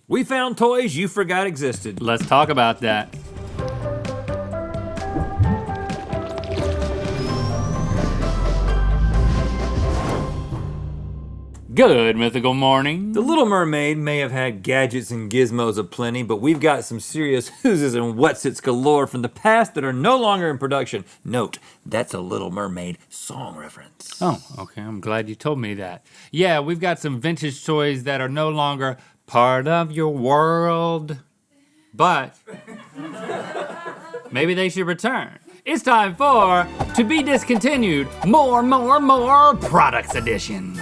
We found toys you forgot existed. Let's talk about that. Good mythical morning. The Little Mermaid may have had gadgets and gizmos aplenty, but we've got some serious who's and what's-its galore from the past that are no longer in production. Note, that's a Little Mermaid song reference. Oh, okay, I'm glad you told me that. Yeah, we've got some vintage toys that are no longer part of your world, but maybe they should return. It's time for To Be Discontinued, more Products Edition.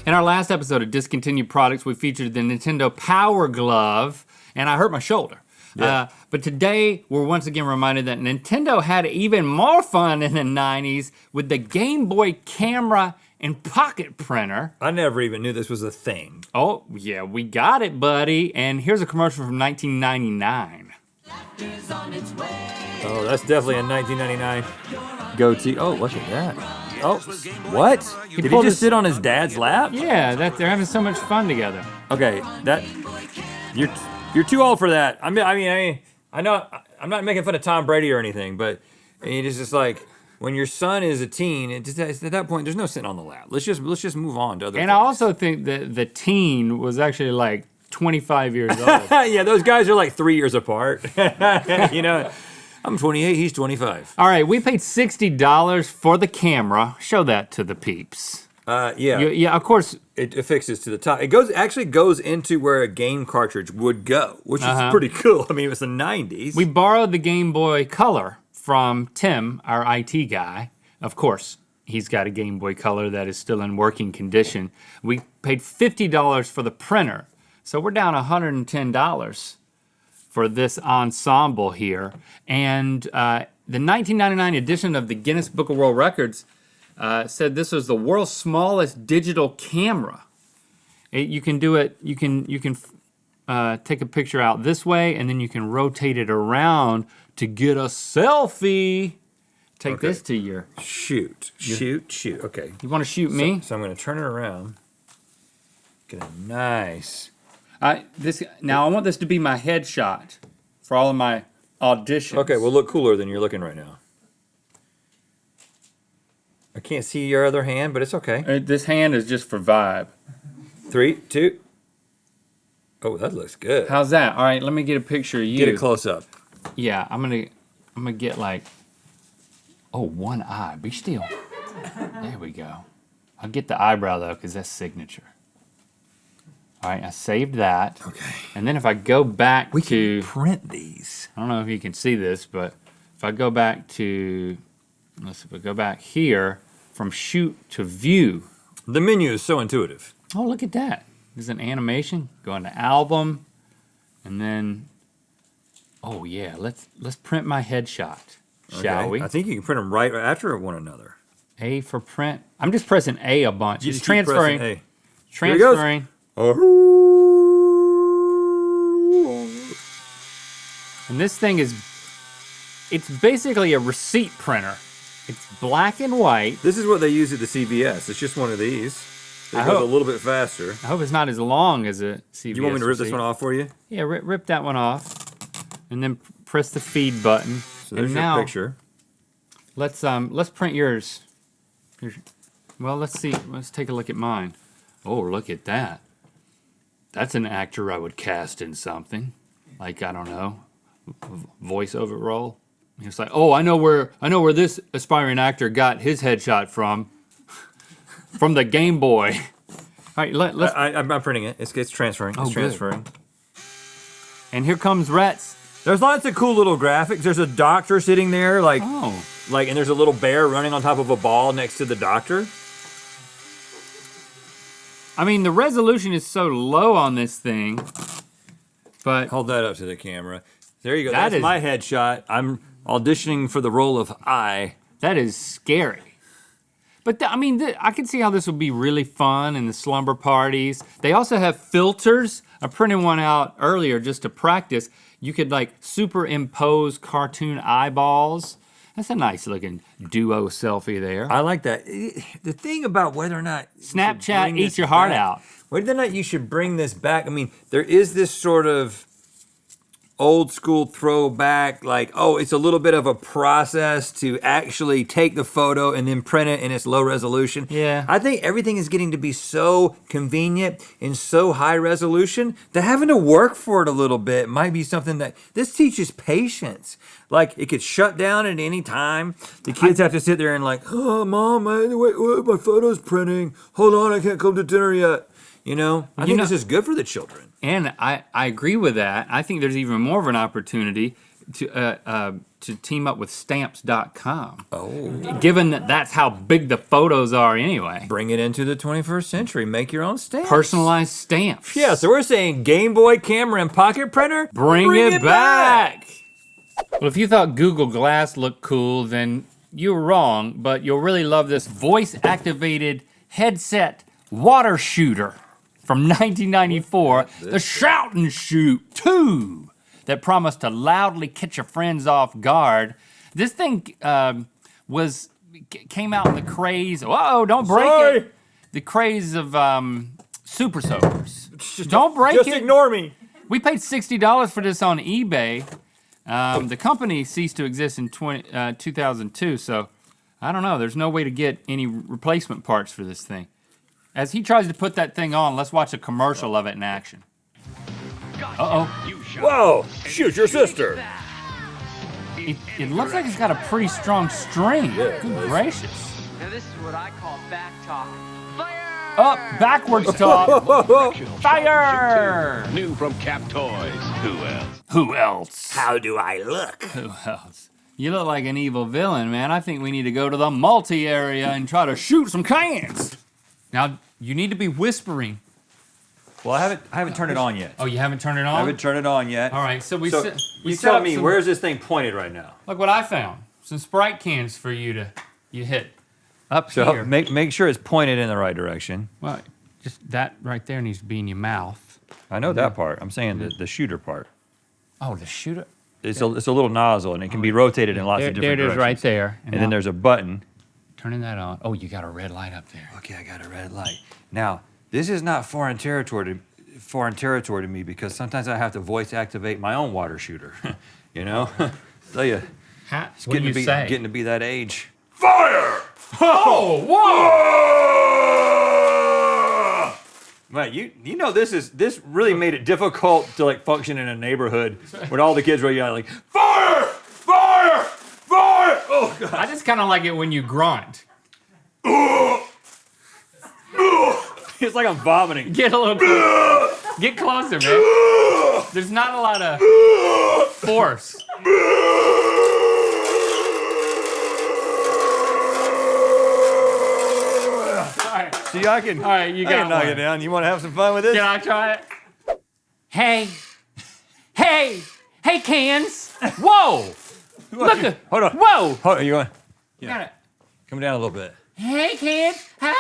In our last episode of Discontinued Products, we featured the Nintendo Power Glove, and I hurt my shoulder. Yeah. But today, we're once again reminded that Nintendo had even more fun in the 90s with the Game Boy camera and pocket printer. I never even knew this was a thing. Oh, yeah, we got it, buddy. And here's a commercial from 1999. Oh, that's definitely a 1999 goatee. Oh, look at that. Oh, what? Did he just sit on his dad's lap? Yeah, they're having so much fun together. Okay, you're too old for that. I know I'm not making fun of Tom Brady or anything, but it's just like when your son is a teen, at that point there's no sitting on the lap. Let's just move on to other. And things. I also think that the teen was actually like 25 years old. Yeah, those guys are like 3 years apart. You know. I'm 28, he's 25. All right, we paid $60 for the camera. Show that to the peeps. Yeah. Yeah, of course. It affixes to the top. It actually goes into where a game cartridge would go, which is pretty cool. I mean, it was the 90s. We borrowed the Game Boy Color from Tim, our IT guy. Of course, he's got a Game Boy Color that is still in working condition. We paid $50 for the printer, so we're down $110. For this ensemble here. And the 1999 edition of the Guinness Book of World Records said this was the world's smallest digital camera. You can do it, you can take a picture out this way and then you can rotate it around to get a selfie. Take this to your... Shoot, okay. You wanna shoot me? So I'm gonna turn it around. Get a nice... Now I want this to be my headshot for all of my auditions. Okay, we'll look cooler than you're looking right now. I can't see your other hand, but it's okay. This hand is just for vibe. 3, 2. Oh, that looks good. How's that? All right, let me get a picture of you. Get it close up. Yeah, I'm gonna get like, one eye. Be still. There we go. I'll get the eyebrow though, because that's signature. All right, I saved that. Okay. And then if I go back we can print these. I don't know if you can see this, but if I go back to, if I go back here, from shoot to view. The menu is so intuitive. Oh, look at that. There's an animation, go into album, and then, oh yeah, let's print my headshot, shall we? I think you can print them right after one another. A for print. I'm just pressing A a bunch. Just it's transferring. A. Transferring. And this thing it's basically a receipt printer. It's black and white. This is what they use at the CVS. It's just one of these. It goes a little bit faster. I hope it's not as long as a CVS. You want me to rip this one off for you? Yeah, rip that one off. And then press the feed button. So there's your picture. Let's print yours. Well, let's see. Let's take a look at mine. Oh, look at that. That's an actor I would cast in something. Like, I don't know, voiceover role. It's like, oh, I know where this aspiring actor got his headshot from. From the Game Boy. All right, let's. I'm printing it. It's transferring. It's transferring. Good. And here comes Rhett's. There's lots of cool little graphics. There's a doctor sitting there, and there's a little bear running on top of a ball next to the doctor. I mean, the resolution is so low on this thing, but... Hold that up to the camera. There you go, that's my headshot. I'm auditioning for the role of I. That is scary. But I can see how this would be really fun in the slumber parties. They also have filters. I printed one out earlier just to practice. You could like superimpose cartoon eyeballs. That's a nice looking duo selfie there. I like that. The thing about whether or not Snapchat eats your heart out. Whether or not you should bring this back. I mean, there is this sort of old school throwback, like, oh, it's a little bit of a process to actually take the photo and then print it in its low resolution. Yeah. I think everything is getting to be so convenient and so high resolution that having to work for it a little bit might be something that this teaches patience. Like, it could shut down at any time. The kids have to sit there and like, oh, Mom, wait, my photo's printing. Hold on, I can't come to dinner yet. You know, I think this is good for the children. And I agree with that. I think there's even more of an opportunity to team up with stamps.com. Oh. Given that that's how big the photos are anyway. Bring it into the 21st century. Make your own stamps. Personalized stamps. Yeah, so we're saying Game Boy camera and pocket printer. Bring it back. Well, if you thought Google Glass looked cool, then you were wrong, but you'll really love this voice-activated headset water shooter from 1994, the Shout and Shoot 2, that promised to loudly catch your friends off guard. This thing came out in the craze, whoa, don't break it. The craze of super soakers. Don't break it. Just ignore me. We paid $60 for this on eBay. The company ceased to exist in 2002, so I don't know. There's no way to get any replacement parts for this thing. As he tries to put that thing on, let's watch a commercial of it in action. Uh-oh. Whoa, shoot your sister. It looks like it's got a pretty strong string. Good gracious. Now this is what I call back talk. Fire! Up, backwards talk. Fire! New from Cap Toys. Who else? Who else? How do I look? Who else? You look like an evil villain, man. I think we need to go to the multi area and try to shoot some cans. Now, you need to be whispering. Well, I haven't turned it on yet. Oh, you haven't turned it on? I haven't turned it on yet. All right, so we So set you set tell up me, some- where's this thing pointed right now? Look what I found. Some Sprite cans for you hit up So here. make sure it's pointed in the right direction. Well, just that right there needs to be in your mouth. I know that part. I'm saying the shooter part. Oh, the shooter. It's a little nozzle and it can be rotated in lots There, of there different it is directions. right there. And then there's a button. turning that on. Oh, you got a red light up there. Okay, I got a red light. Now, this is not foreign territory to me because sometimes I have to voice activate my own water shooter. You know? Tell you, it's What do you say? getting to be that age. Fire! Oh, whoa! Man, you know this really made it difficult to like function in a neighborhood when all the kids were yelling like fire, fire, fire. Oh God! I just kind of like it when you grunt. It's like I'm vomiting. Get a little closer. Get closer, man. There's not a lot of force. See, I can. All right, you I got can knock one. it down. You want to have some fun with this? Can I try it? Hey, cans! Whoa! Look at. Hold on. Whoa! Hold on. You want? Got it. Come down a little bit. Hey, cans! Hey!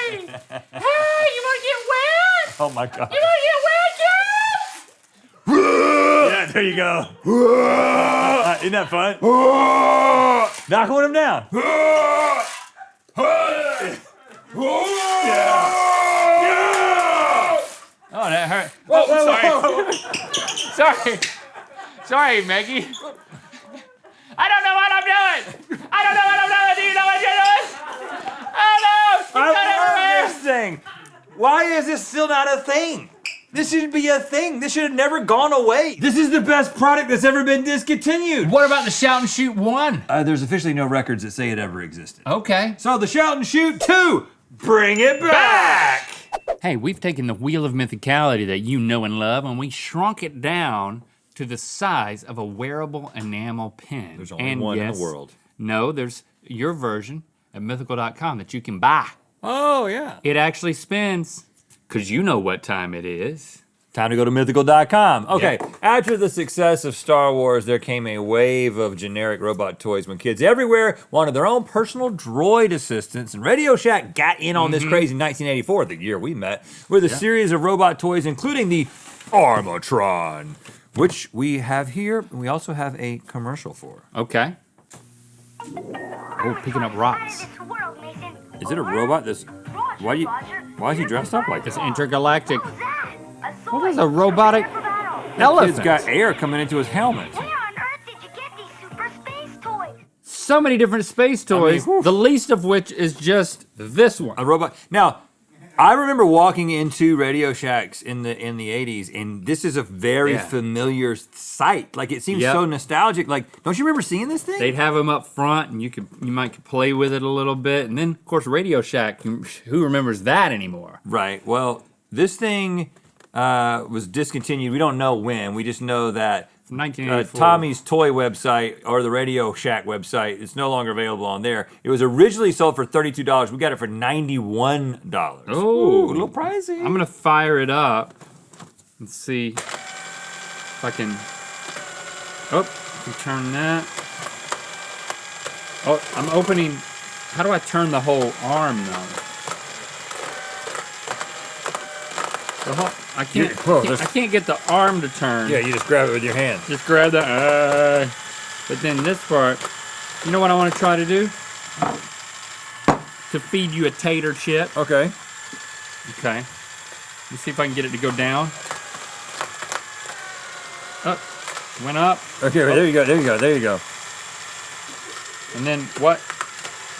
Hey! You want to get wet? Oh my God. You want to get wet, cans? Yeah, there you go. Isn't that fun? Knock one of them down. Oh, that hurt. Oh, sorry. Sorry, Maggie. I don't know what I'm doing. Do you know what you're doing? Oh no! It's I not love everywhere. this thing. Why is this still not a thing? This should be a thing. This should have never gone away. This is the best product that's ever been discontinued. What about the Shout and Shoot 1? There's officially no records that say it ever existed. Okay. So the Shout and Shoot 2, bring it back. Hey, we've taken the wheel of mythicality that you know and love, and we shrunk it down to the size of a wearable enamel pen. There's only one in the world. No, there's your version at mythical.com that you can buy. Oh, yeah. It actually spins, because you know what time it is. Time to go to mythical.com. Okay, after the success of Star Wars, there came a wave of generic robot toys when kids everywhere wanted their own personal droid assistants, and Radio Shack got in on this craze in 1984, the year we met, with a series of robot toys, including the Armatron, which we have here, and we also have a commercial for. Okay. Oh, picking up rocks. Is it a robot that's... Why is he dressed up like It's this? intergalactic. What is a robotic He's elephant? got air coming into his helmet. Where on earth did you get these super space toys? So many different space toys, whew. the least of which is just this one. A robot. Now, I remember walking into Radio Shacks in the 80s, and this is a very Yeah. familiar sight. Like it seems Yep. so nostalgic. Like, don't you remember seeing this thing? They'd have them up front, and you might play with it a little bit, and then of course Radio Shack. Who remembers that anymore? Right. Well, this thing was discontinued. We don't know when. We just know that From 1984. Tommy's Toy website or the Radio Shack website, it's no longer available on there. It was originally sold for $32. We got it for $91. Oh, Ooh, a little pricey. I'm gonna fire it up and see if I can. Oh, I can turn that. Oh, I'm opening. How do I turn the whole arm though? The whole, I can't. I can't get the arm to turn. Yeah, you just grab it with your hand. Just grab the. But then this part, you know what I want to try to do? To feed you a tater chip. Okay. Okay. Let's see if I can get it to go down. Up. Went up. Okay, there you go. There you go. There you go. And then what?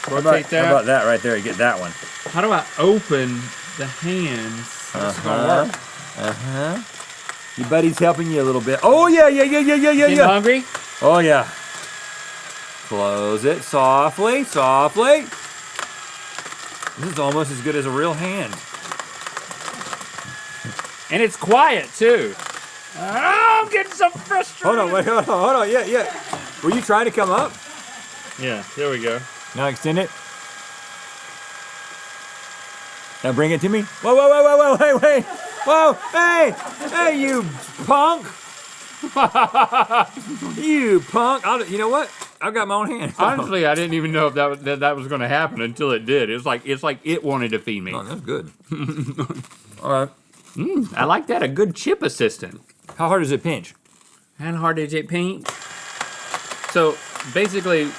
Rotate that. How about that right there? You get that one. How do I open the hands? It's gonna work. Your buddy's helping you a little bit. Oh, yeah. Getting hungry? Oh, yeah. Close it softly, softly. This is almost as good as a real hand. And it's quiet too. Oh, I'm getting so frustrated. Hold on, wait, hold on. Yeah. Were you trying to come up? Yeah, there we go. Now extend it. Now bring it to me. Whoa, wait. Whoa, hey, you punk. You punk. You know what? I've got my own hand. Honestly, I didn't even know if that was going to happen until it did. It's like it wanted to feed me. Oh, that's good. All right. I like that. A good chip assistant. How hard does it pinch? And hard is it paint? So basically,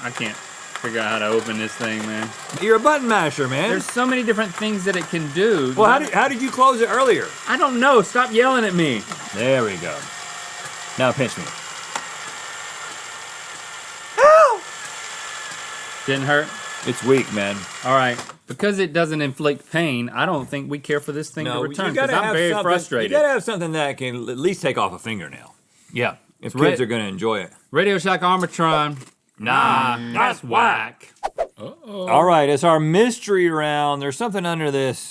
I can't figure out how to open this thing, man. You're a button masher, man. There's so many different things that it can do. Well, how did you close it earlier? I don't know. Stop yelling at me. There we go. Now pinch me. Didn't hurt? It's weak, man. All right. Because it doesn't inflict pain, I don't think we care for this thing to return. Because I'm very frustrated. You gotta have something that can at least take off a fingernail. Yeah. If kids are gonna enjoy it. Radio Shack Armatron. Nah, that's whack. All right, it's our mystery round. There's something under this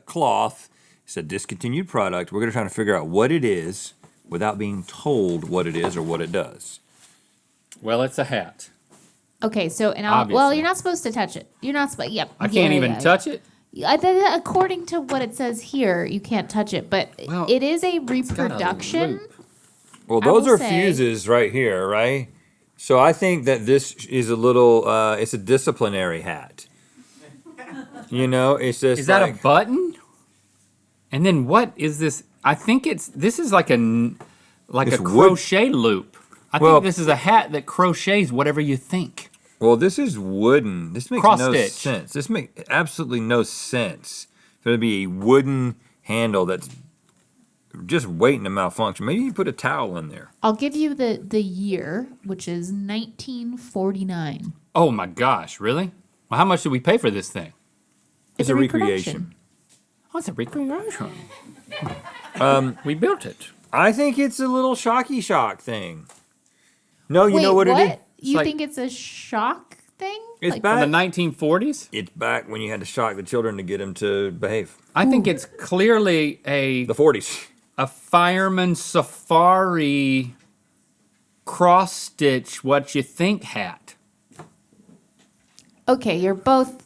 cloth. It's a discontinued product. We're gonna try to figure out what it is without being told what it is or what it does. Well, it's a hat. Okay, so well, Obviously. you're not supposed to touch it. You're not supposed. Yep. I can't even touch it. According to what it says here, you can't touch it, but Well, it is a got a reproduction. loop. Well, I those will are say- fuses right here, right? So I think that this is a little, it's a disciplinary hat. You know, it's just Is that like, a button? And then what is this? I think this is like a It's wood. crochet loop. I Well- think this is a hat that crochets whatever you think. well, this is wooden. This makes Cross no stitch. sense. This makes absolutely no sense. There'd be a wooden handle that's just waiting to malfunction. Maybe you put a towel in there. I'll give you the year, which is 1949. Oh my gosh, really? Well, how much did we pay for this thing? It's a recreation. Oh, it's a recreation. We built it. I think it's a little shocky shock thing. No, you Wait, know what it is? You like- think it's a shock thing? It's Like- back. From the 1940s? It's back when you had to shock the children to get them to behave. I think it's clearly a The 40s. fireman safari cross stitch what you think hat. Okay, you're both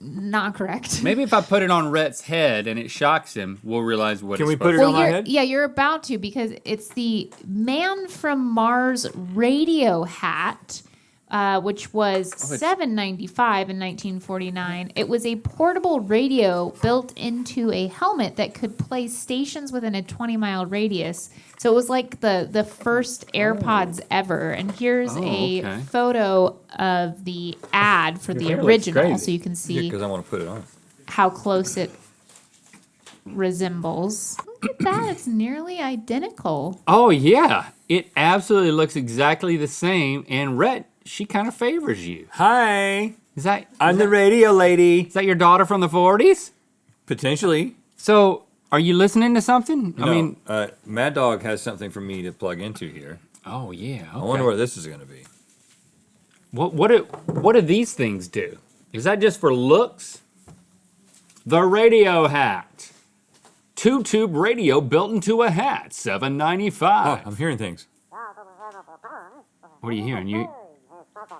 not correct. Maybe if I put it on Rhett's head and it shocks him, we'll realize what Can it's we put it supposed on my you're, head? yeah, you're about to because it's the Man from Mars radio hat, which was $7.95 in 1949. It was a portable radio built into a helmet that could play stations within a 20-mile radius. So it was like the first AirPods ever. And here's a okay. photo of the ad for the hair looks original, crazy. so you can see. Because I want to put it on. how close it resembles. Look at that, it's nearly identical. Oh yeah, it absolutely looks exactly the same. And Rhett, she kind of favors you. Hi, is I'm the radio lady. that your daughter from the 40s? Potentially. So, are you listening to something? I mean, Mad Dog has something for me to plug into here. oh yeah. Okay. I wonder where this is going to be. What do these things do? Is that just for looks? The radio hat. 2-tube radio built into a hat, Oh, $7.95. I'm hearing things. What are you hearing? You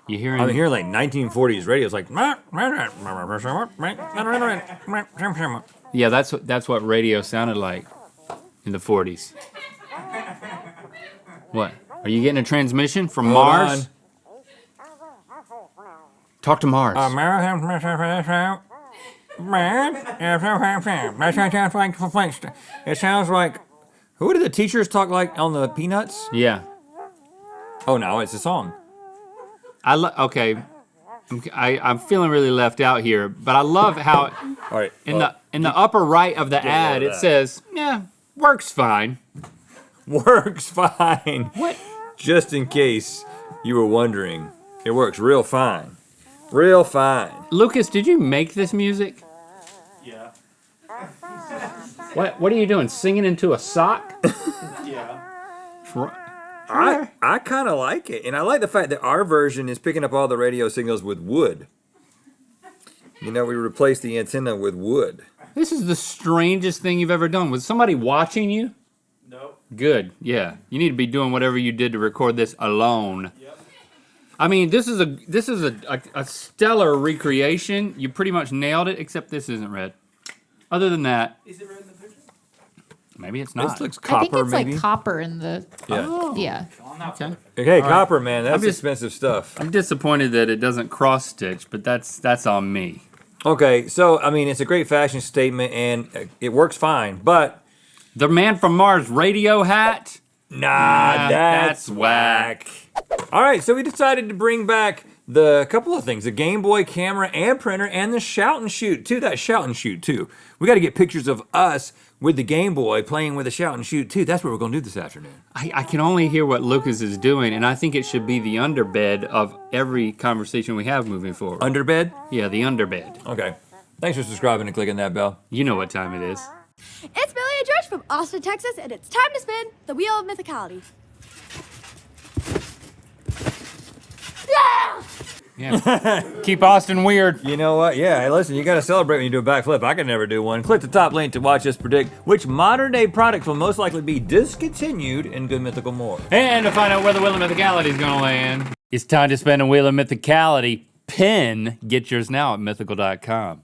hearing? I'm hearing like 1940s radio. It's like. Yeah, that's what radio sounded like in the 40s. What? Are you getting a transmission from Mars? Talk to Mars. It sounds like. Who did the teachers talk like on the Peanuts? Yeah. Oh no, it's a song. Okay. I'm feeling really left out here, but I love how All right. in the upper right of the ad it that. says, "Yeah, works fine." Works fine. What? Just in case you were wondering, it works real fine. Real fine. Lucas, did you make this music? Yeah. What are you doing? Singing into a sock? Yeah. I kind of like it, and I like the fact that our version is picking up all the radio signals with wood. You know, we replaced the antenna with wood. This is the strangest thing you've ever done. Was somebody watching you? Nope. Good. Yeah. You need to be doing whatever you did to record this alone. Yep. I mean, this is a stellar recreation. You pretty much nailed it, except this isn't red. Other than that, Is it red in the picture? maybe it's not. This looks I copper, think it's maybe. like copper in the, Yeah. yeah. Okay. Okay, copper, man. That's just- expensive stuff. I'm disappointed that it doesn't cross stitch, but that's on me. Okay, so I mean, it's a great fashion statement, and it works fine. But The Man from Mars radio hat. nah, that's whack. All right, so we decided to bring back the couple of things: the Game Boy camera and printer, and the shout and shoot too. That shout and shoot too. We got to get pictures of us with the Game Boy playing with the shout and shoot too. That's what we're gonna do this afternoon. I can only hear what Lucas is doing, and I think it should be the underbed of every conversation we have moving forward. Underbed. Yeah, the underbed. Okay. Thanks for subscribing and clicking that bell. You know what time it is. It's Billy and George from Austin, Texas, and it's time to spin the Wheel of Mythicality. Yeah. Keep Austin weird. You know what? Yeah, hey, listen, you gotta celebrate when you do a backflip. I can never do one. Click the top link to watch us predict which modern day products will most likely be discontinued in Good Mythical More. And to find out where the Wheel of Mythicality is going to land, it's time to spin a Wheel of Mythicality. Pin. Get yours now at mythical.com.